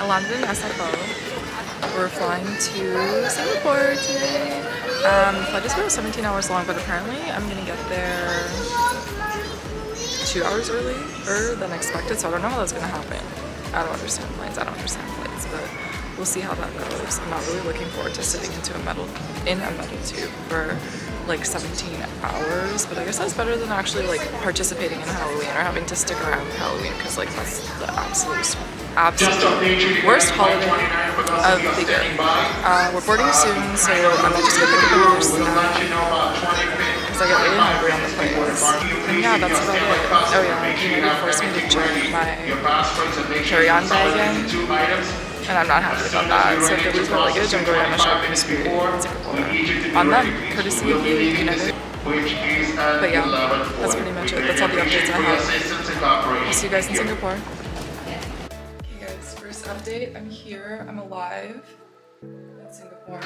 I landed in SFO. We're flying to Singapore today. The flight is about 17 hours long, but apparently I'm gonna get there 2 hours earlier than expected, so I don't know how that's gonna happen. I don't understand planes, I don't understand flights, but we'll see how that goes. I'm not really looking forward to sitting in a metal tube for like 17 hours, but I guess that's better than actually like participating in Halloween or having to stick around for Halloween, because like that's the absolute worst holiday of the year. We're boarding soon, so I might just go pick up another snack because I get really hungry on the plane. And yeah, that's about it. Oh yeah, United forced me to check my carry-on bag again, and I'm not happy about that. So if I lose my luggage, I'm going on a shopping spree in Singapore on them, courtesy of United. But yeah, that's pretty much it. That's all the updates I have. I'll see you guys in Singapore. Okay guys, first update. I'm here. I'm alive in Singapore.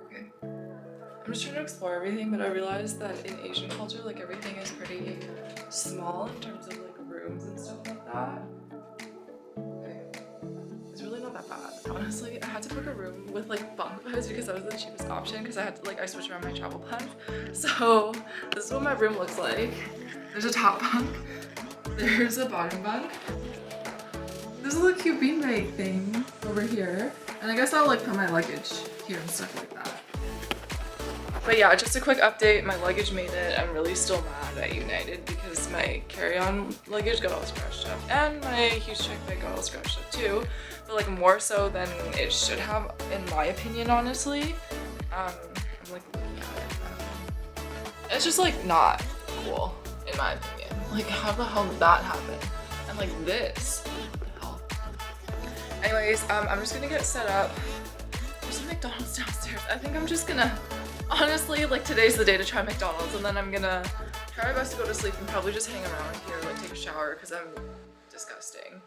Okay. I'm just trying to explore everything, but I realized that in Asian culture, like everything is pretty small in terms of like rooms and stuff like that. It's really not that bad. Honestly, I had to book a room with like bunk beds because that was the cheapest option, because I had to like, I switched around my travel plans. So this is what my room looks like. There's a top bunk, there's a bottom bunk, there's a little cute beanbag thing over here, and I guess I'll like put my luggage here and stuff like that. But yeah, just a quick update. My luggage made it. I'm really still mad at United because my carry-on luggage got all scratched up and my huge check bag got all scratched up too. But like more so than it should have, in my opinion, honestly. I'm like looking at it. It's just like not cool, in my opinion. Like how the hell did that happen? And like this. What the hell? Anyways, I'm just gonna get set up. There's a McDonald's downstairs. I think I'm just gonna, honestly, like today's the day to try McDonald's, and then I'm gonna try my best to go to sleep and probably just hang around here, like take a shower, because I'm disgusting.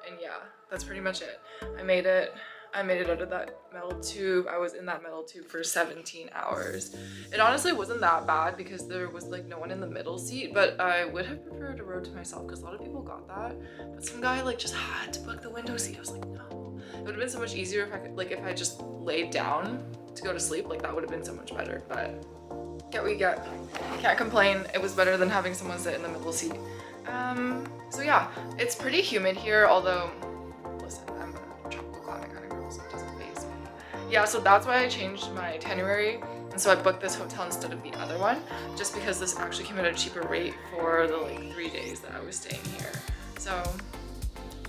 And yeah, that's pretty much it. I made it out of that metal tube. I was in that metal tube for 17 hours. It honestly wasn't that bad because there was like no one in the middle seat, but I would have preferred a row to myself because a lot of people got that. But some guy like just had to book the window seat. I was like, no. It would have been so much easier if I could, like if I just laid down to go to sleep, like that would have been so much better. But get what you get. Can't complain. It was better than having someone sit in the middle seat. So yeah, it's pretty humid here, although listen, I'm a tropical climate kind of girl, so it doesn't faze me. Yeah, so that's why I changed my itinerary, and so I booked this hotel instead of the other one, just because this actually came at a cheaper rate for the like 3 days that I was staying here. So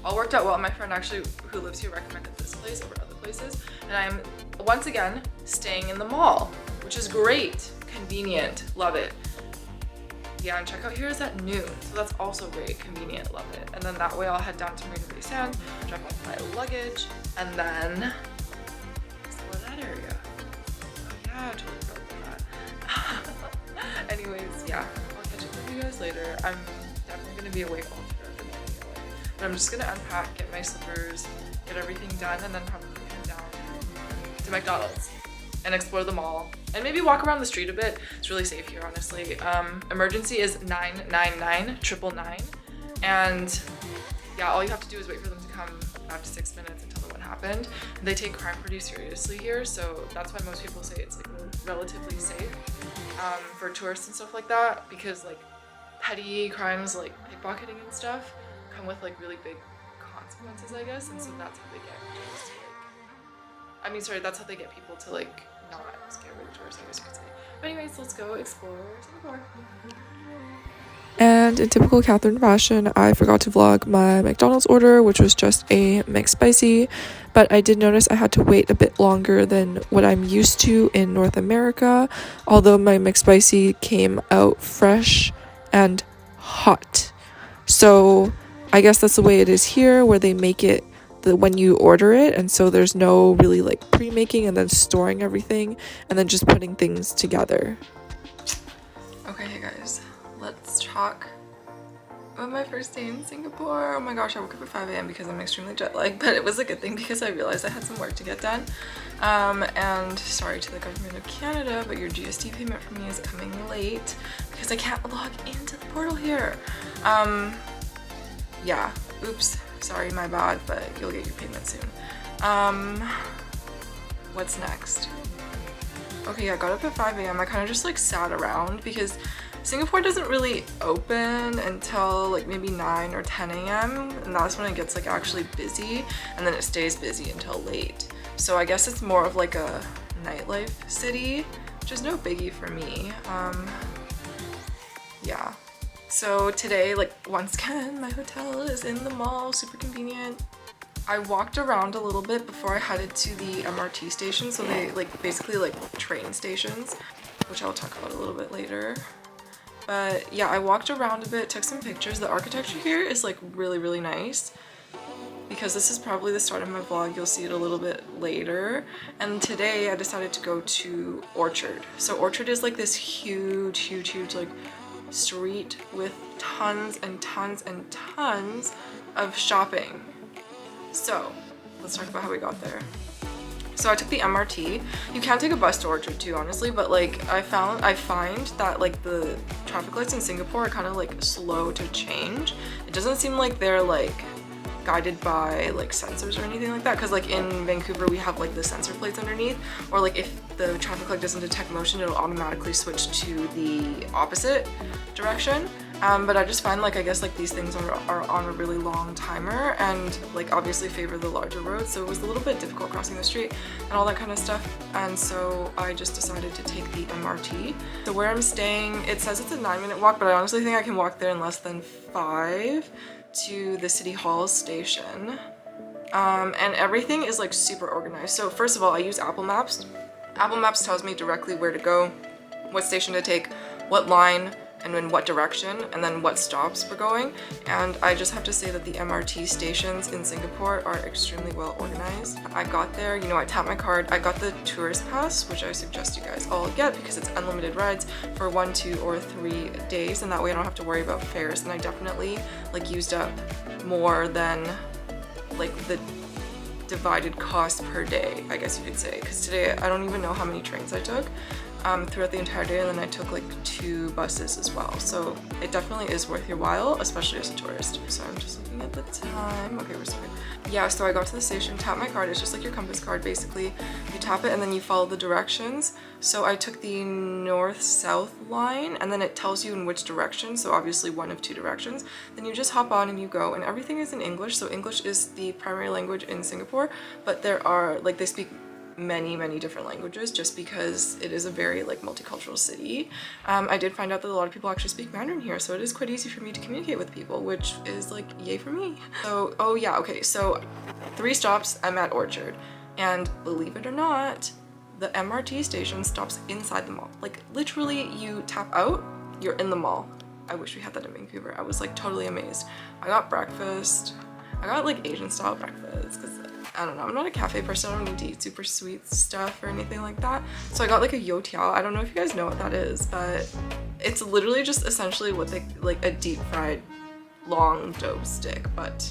all worked out well. My friend actually who lives here recommended this place over other places, and I'm once again staying in the mall, which is great, convenient, love it. Yeah, and checkout here is at noon, so that's also great, convenient, love it. And then that way I'll head down to Marina Bay Sands, drop off my luggage, and then explore that area. Oh yeah, I totally forgot that. Anyways, yeah, I'll catch up with you guys later. I'm definitely gonna be awake all throughout the night anyway. But I'm just gonna unpack, get my slippers, get everything done, and then probably head down to McDonald's and explore the mall and maybe walk around the street a bit. It's really safe here, honestly. Emergency is 999-999, and yeah, all you have to do is wait for them to come 5 to 6 minutes and tell them what happened. And they take crime pretty seriously here, so that's why most people say it's like relatively safe for tourists and stuff like that, because like petty crimes like pickpocketing and stuff come with like really big consequences, I guess, and so that's how they get tourists to like, I mean, sorry, that's how they get people to like not scare away the tourists, I guess you could say. But anyways, let's go explore Singapore. And in typical Catherine fashion, I forgot to vlog my McDonald's order, which was just a McSpicy, but I did notice I had to wait a bit longer than what I'm used to in North America, although my McSpicy came out fresh and hot. So I guess that's the way it is here, where they make it when you order it, and so there's no really like pre-making and then storing everything and then just putting things together. Okay, hey guys, let's talk about my first day in Singapore. Oh my gosh, I woke up at 5 a.m. because I'm extremely jet lagged, but it was a good thing because I realized I had some work to get done. And sorry to the government of Canada, but your GST payment for me is coming late because I can't log into the portal here. yeah, oops, sorry, my bad, but you'll get your payment soon. What's next? Okay, I got up at 5 a.m. I kind of just like sat around because Singapore doesn't really open until like maybe 9 or 10 a.m. and that's when it gets like actually busy, and then it stays busy until late. So I guess it's more of like a nightlife city, which is no biggie for me. Yeah. So today, like once again, my hotel is in the mall, super convenient. I walked around a little bit before I headed to the MRT station, so they like basically like train stations, which I'll talk about a little bit later. But yeah, I walked around a bit, took some pictures. The architecture here is like really nice. Because this is probably the start of my vlog, you'll see it a little bit later. And today I decided to go to Orchard. So Orchard is like this huge like street with tons and tons and tons of shopping. So let's talk about how we got there. So I took the MRT. You can take a bus to Orchard too, honestly, but like I find that like the traffic lights in Singapore are kind of like slow to change. It doesn't seem like they're like guided by like sensors or anything like that, because like in Vancouver we have like the sensor plates underneath, or like if the traffic light doesn't detect motion, it'll automatically switch to the opposite direction. But I just find like I guess like these things are on a really long timer and like obviously favor the larger roads, so it was a little bit difficult crossing the street and all that kind of stuff, and so I just decided to take the MRT. So where I'm staying, it says it's a 9-minute walk, but I honestly think I can walk there in less than 5 to the City Hall station. And everything is like super organized. So first of all, I use Apple Maps. Apple Maps tells me directly where to go, what station to take, what line, and in what direction, and then what stops we're going. And I just have to say that the MRT stations in Singapore are extremely well organized. I got there, you know, I tapped my card. I got the tourist pass, which I suggest you guys all get because it's unlimited rides for 1, 2, or 3 days, and that way I don't have to worry about fares. And I definitely like used up more than like the divided cost per day, I guess you could say, because today I don't even know how many trains I took throughout the entire day, and then I took like 2 buses as well, so it definitely is worth your while, especially as a tourist. So I'm just looking at the time. Okay, we're so good. Yeah, so I got to the station, tapped my card. It's just like your compass card basically. You tap it and then you follow the directions. So I took the north-south line, and then it tells you in which direction, so obviously one of 2 directions. Then you just hop on and you go, and everything is in English. So English is the primary language in Singapore, but there are like they speak many different languages just because it is a very like multicultural city. I did find out that a lot of people actually speak Mandarin here, so it is quite easy for me to communicate with people, which is like yay for me. So oh yeah, okay, so 3 stops, I'm at Orchard, and believe it or not, the MRT station stops inside the mall. Like literally you tap out, you're in the mall. I wish we had that in Vancouver. I was like totally amazed. I got breakfast. I got like Asian style breakfast because I don't know, I'm not a cafe person. I don't need to eat super sweet stuff or anything like that. So I got like a youtiao. I don't know if you guys know what that is, but it's literally just essentially what they like a deep fried long dough stick, but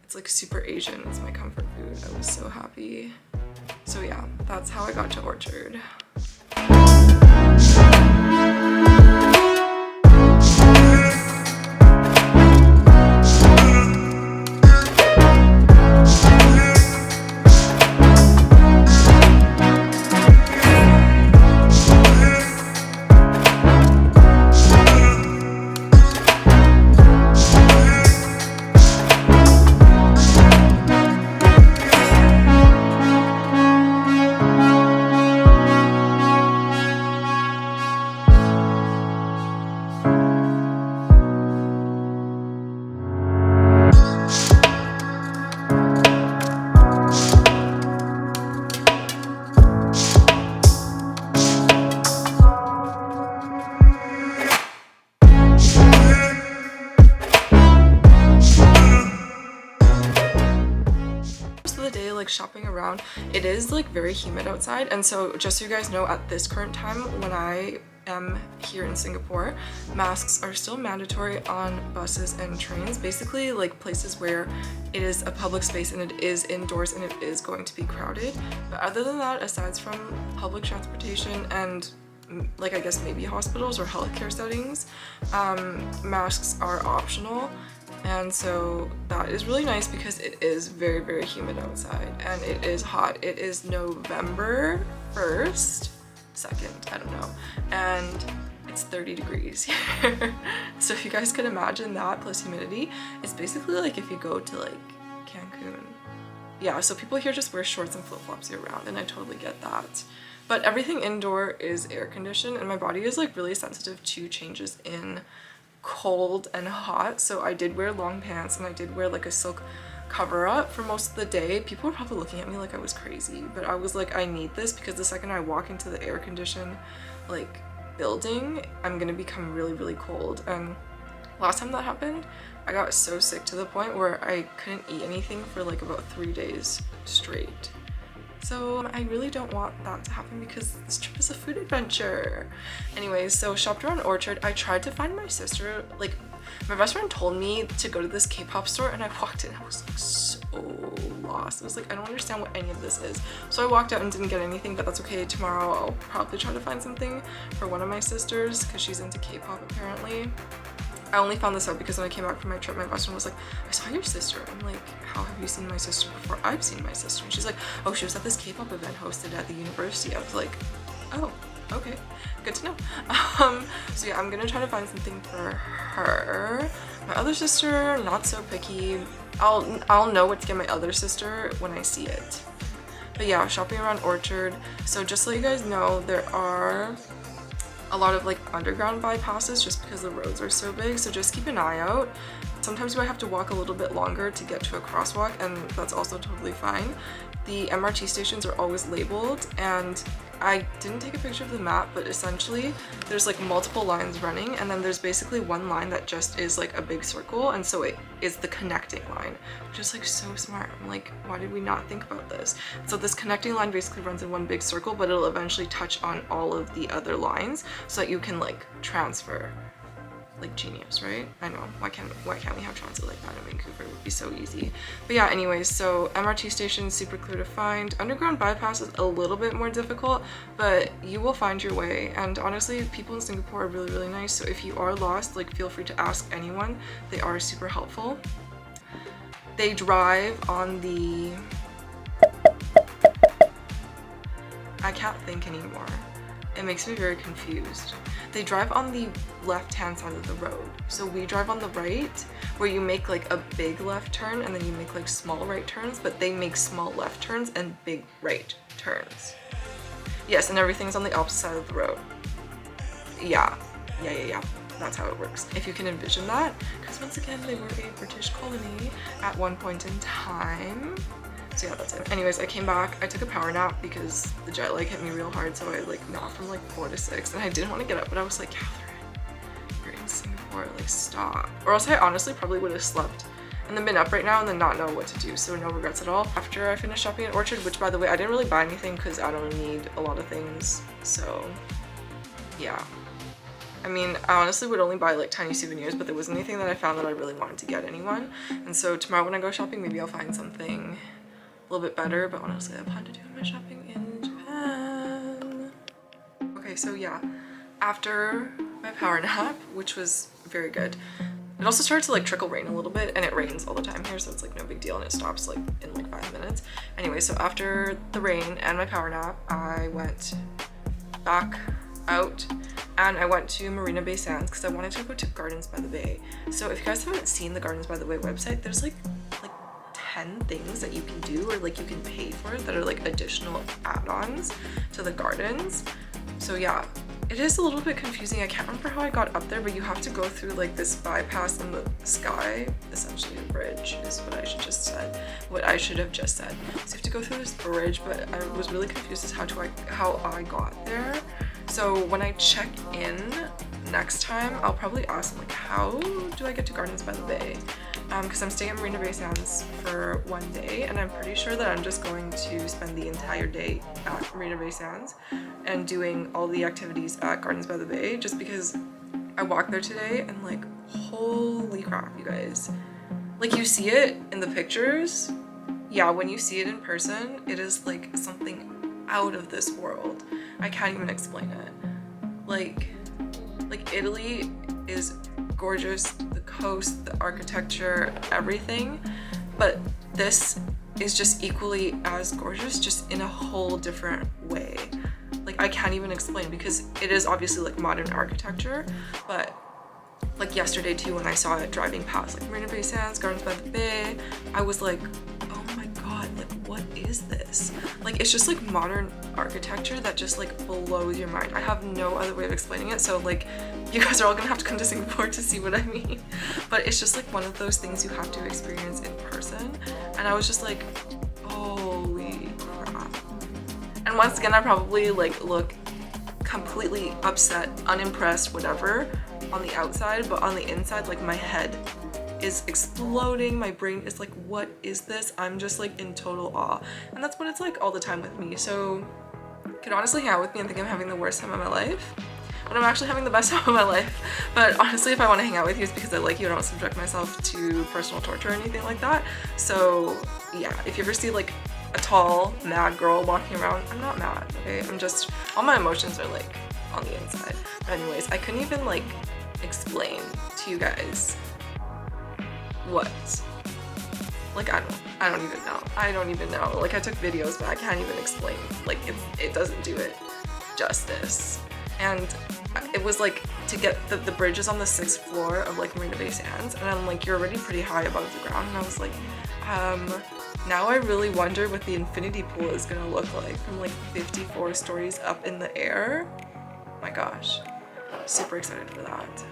it's like super Asian. It's my comfort food. I was so happy. So yeah, that's how I got to Orchard. Shopping around, it is like very humid outside, and so just so you guys know, at this current time when I am here in Singapore, masks are still mandatory on buses and trains, basically like places where it is a public space and it is indoors and it is going to be crowded. But other than that, aside from public transportation and like I guess maybe hospitals or healthcare settings, masks are optional. And so that is really nice because it is very, very humid outside and it is hot. It is November 1st, 2nd, I don't know. And it's 30 degrees here. So if you guys can imagine that plus humidity, it's basically like if you go to like Cancun. Yeah, so people here just wear shorts and flip-flops year round, and I totally get that. But everything indoor is air conditioned, and my body is like really sensitive to changes in cold and hot. So I did wear long pants and I did wear like a silk cover up for most of the day. People were probably looking at me like I was crazy, but I was like, I need this because the second I walk into the air conditioned like building, I'm gonna become really, really cold. And last time that happened, I got so sick to the point where I couldn't eat anything for like about 3 days straight. So I really don't want that to happen because this trip is a food adventure. Anyways, so shopped around Orchard. I tried to find my sister. Like, my best friend told me to go to this K-pop store, and I walked in. I was like so lost. I was like, I don't understand what any of this is. So I walked out and didn't get anything, but that's okay. Tomorrow I'll probably try to find something for one of my sisters because she's into K-pop apparently. I only found this out because when I came back from my trip, my best friend was like, I saw your sister. I'm like, how have you seen my sister before? I've seen my sister. And she's like, oh, she was at this K-pop event hosted at the university. I was like, oh, okay, good to know. So yeah, I'm gonna try to find something for her. My other sister, not so picky. I'll know what to get my other sister when I see it. But yeah, shopping around Orchard. So just to let you guys know, there are a lot of like underground bypasses just because the roads are so big, so just keep an eye out. Sometimes you might have to walk a little bit longer to get to a crosswalk, and that's also totally fine. The MRT stations are always labeled, and I didn't take a picture of the map, but essentially there's like multiple lines running, and then there's basically one line that just is like a big circle, and so it is the connecting line, which is like so smart. I'm like, why did we not think about this? So this connecting line basically runs in one big circle, but it'll eventually touch on all of the other lines so that you can like transfer. Like genius, right? I know, why can't we have transit like that in Vancouver? It would be so easy. But yeah, anyways, so MRT station super clear to find. Underground bypass is a little bit more difficult, but you will find your way. And honestly, people in Singapore are really, really nice. So if you are lost, like feel free to ask anyone. They are super helpful. They drive on the... I can't think anymore. It makes me very confused. They drive on the left-hand side of the road. So we drive on the right, where you make like a big left turn and then you make like small right turns, but they make small left turns and big right turns. Yes, and everything's on the opposite side of the road. Yeah. That's how it works. If you can envision that, because once again, they were a British colony at one point in time. So yeah, that's it. Anyways, I came back, I took a power nap because the jet lag hit me real hard, so I like napped from like 4 to 6, and I didn't want to get up, but I was like, Catherine, you're in Singapore, like stop. Or else I honestly probably would have slept and then been up right now and then not know what to do, so no regrets at all. After I finished shopping at Orchard, which by the way, I didn't really buy anything because I don't need a lot of things, so yeah. I mean, I honestly would only buy like tiny souvenirs, but there wasn't anything that I found that I really wanted to get anyone, and so tomorrow when I go shopping, maybe I'll find something a little bit better, but honestly I plan to do my shopping in Japan. Okay, so yeah, after my power nap, which was very good, it also started to like trickle rain a little bit, and it rains all the time here, so it's like no big deal, and it stops like in like 5 minutes. Anyway, so after the rain and my power nap, I went back out and I went to Marina Bay Sands because I wanted to go to Gardens by the Bay. So if you guys haven't seen the Gardens by the Bay website, there's like 10 things that you can do, or like you can pay for, that are like additional add-ons to the gardens. So yeah, it is a little bit confusing. I can't remember how I got up there, but you have to go through like this bypass in the sky, essentially a bridge is what I should have just said. So you have to go through this bridge, but I was really confused as how I got there. So when I check in next time, I'll probably ask them like, how do I get to Gardens by the Bay? Because I'm staying at Marina Bay Sands for 1 day, and I'm pretty sure that I'm just going to spend the entire day at Marina Bay Sands and doing all the activities at Gardens by the Bay, just because I walked there today and like, holy crap, you guys. Like, you see it in the pictures. Yeah, when you see it in person, it is like something out of this world. I can't even explain it. Like Italy is gorgeous, the coast, the architecture, everything, but this is just equally as gorgeous, just in a whole different way. Like, I can't even explain, because it is obviously like modern architecture, but like yesterday too, when I saw it driving past like Marina Bay Sands, Gardens by the Bay, I was like, oh my god, like what is this? Like, it's just like modern architecture that just like blows your mind. I have no other way of explaining it, so like you guys are all gonna have to come to Singapore to see what I mean. But it's just like one of those things you have to experience in person, and I was just like, holy crap. And once again, I probably like look completely upset, unimpressed, whatever on the outside, but on the inside, like my head is exploding, my brain is like, what is this? I'm just like in total awe, and that's what it's like all the time with me. So you can honestly hang out with me and think I'm having the worst time of my life, but I'm actually having the best time of my life. But honestly, if I want to hang out with you, it's because I like you. I don't subject myself to personal torture or anything like that. So yeah, if you ever see like a tall mad girl walking around, I'm not mad, okay? I'm just, all my emotions are like on the inside. But anyways, I couldn't even like explain to you guys what, like I don't even know. Like, I took videos, but I can't even explain. Like, it doesn't do it justice. And it was like, to get the bridge is on the 6th floor of like Marina Bay Sands, and I'm like, you're already pretty high above the ground, and I was like, now I really wonder what the infinity pool is gonna look like from like 54 stories up in the air. Oh my gosh, super excited for that.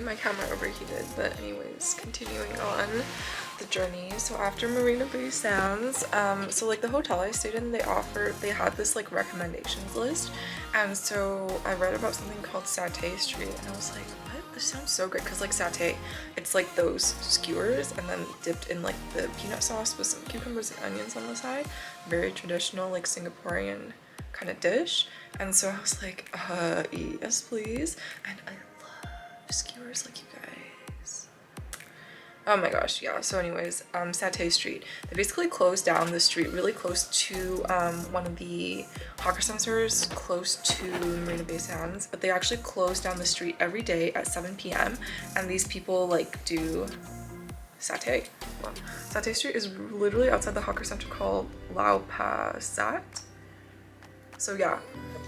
My camera overheated, but anyways, continuing on the journey. So after Marina Bay Sands, so like the hotel I stayed in, they had this like recommendations list, and so I read about something called Satay Street, and I was like, what? This sounds so good, because like satay, it's like those skewers and then dipped in like the peanut sauce with some cucumbers and onions on the side. Very traditional like Singaporean kind of dish. And so I was like, yes please. And I skewers, like, you guys. Oh my gosh, yeah. So anyways, Satay Street, they basically closed down the street really close to one of the hawker centers close to Marina Bay Sands, but they actually closed down the street every day at 7 p.m. and these people like do satay. Well, Satay Street is literally outside the hawker center called Lau Pa Sat. So yeah,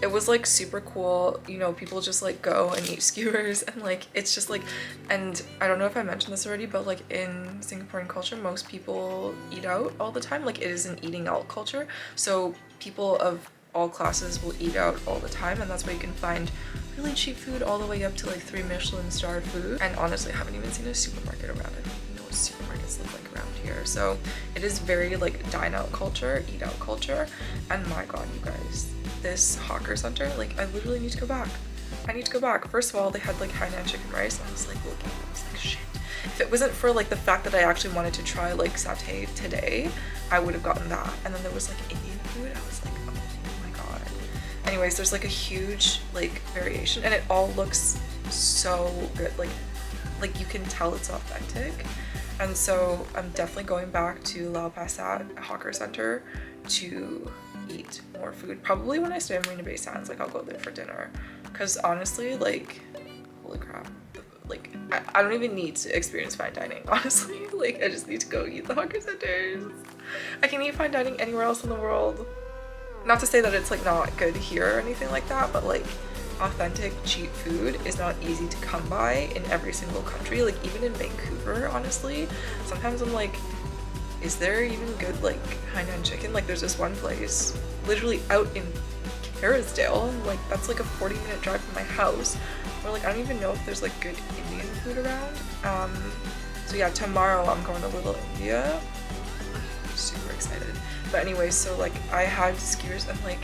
it was like super cool, you know, people just like go and eat skewers, and like it's just like, and I don't know if I mentioned this already, but like in Singaporean culture, most people eat out all the time. Like, it is an eating out culture, so people of all classes will eat out all the time, and that's why you can find really cheap food all the way up to like 3 Michelin star food. And honestly, I haven't even seen a supermarket around it. I don't even know what supermarkets look like around here. So it is very like dine out culture, eat out culture, and my god, you guys, this hawker center, like, I literally need to go back. I need to go back. First of all, they had like Hainan chicken rice, and I was like looking, I was like, shit. If it wasn't for like the fact that I actually wanted to try like satay today, I would have gotten that. And then there was like Indian food. I was like, oh my god. Anyways, there's like a huge like variation, and it all looks so good. Like you can tell it's authentic. And so I'm definitely going back to Lau Pa Sat Hawker Center to eat more food. Probably when I stay in Marina Bay Sands, like I'll go there for dinner. Because honestly, like, holy crap. Like, I don't even need to experience fine dining, honestly. Like, I just need to go eat the hawker centers. I can eat fine dining anywhere else in the world. Not to say that it's like not good here or anything like that, but like authentic cheap food is not easy to come by in every single country. Like even in Vancouver, honestly, sometimes I'm like, is there even good like Hainan chicken? Like there's this one place literally out in Kerrisdale, like that's like a 40-minute drive from my house, where like I don't even know if there's like good Indian food around. So yeah, tomorrow I'm going to Little India. I'm super excited. But anyway, so like I had skewers and like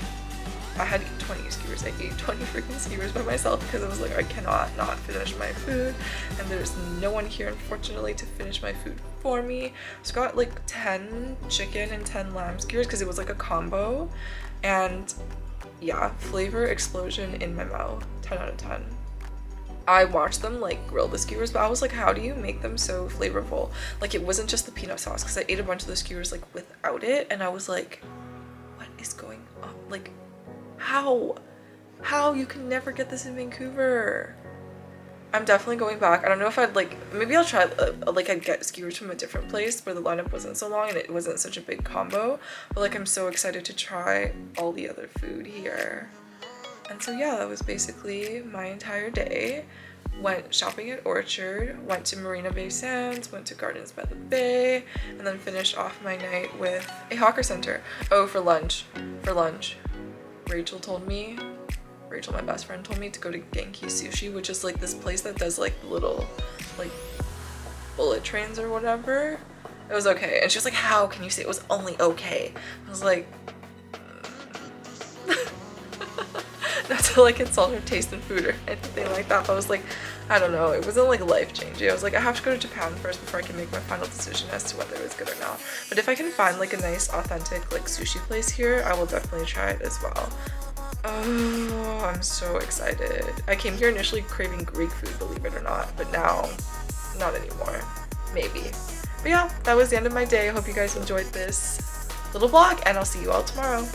I had 20 skewers. I ate 20 freaking skewers by myself because I was like, I cannot not finish my food, and there's no one here unfortunately to finish my food for me. So I got like 10 chicken and 10 lamb skewers because it was like a combo, and yeah, flavor explosion in my mouth. 10 out of 10. I watched them like grill the skewers, but I was like, how do you make them so flavorful? Like it wasn't just the peanut sauce, because I ate a bunch of the skewers like without it, and I was like, what is going on? Like how you can never get this in Vancouver. I'm definitely going back. I don't know if I'd like, maybe I'll try like I'd get skewers from a different place where the lineup wasn't so long and it wasn't such a big combo, but like I'm so excited to try all the other food here. And so yeah, that was basically my entire day. Went shopping at Orchard, went to Marina Bay Sands, went to Gardens by the Bay, and then finished off my night with a hawker center. Oh, for lunch, Rachel, my best friend, told me to go to Genki Sushi, which is like this place that does like little like bullet trains or whatever. It was okay. And she was like, how can you say it was only okay? I was like, not to like insult her taste in food or anything like that, but I was like, I don't know, it wasn't like life changing. I was like, I have to go to Japan first before I can make my final decision as to whether it was good or not. But if I can find like a nice authentic like sushi place here, I will definitely try it as well. Oh, I'm so excited. I came here initially craving Greek food, believe it or not, but now not anymore. Maybe. But yeah, that was the end of my day. I hope you guys enjoyed this little vlog, and I'll see you all tomorrow.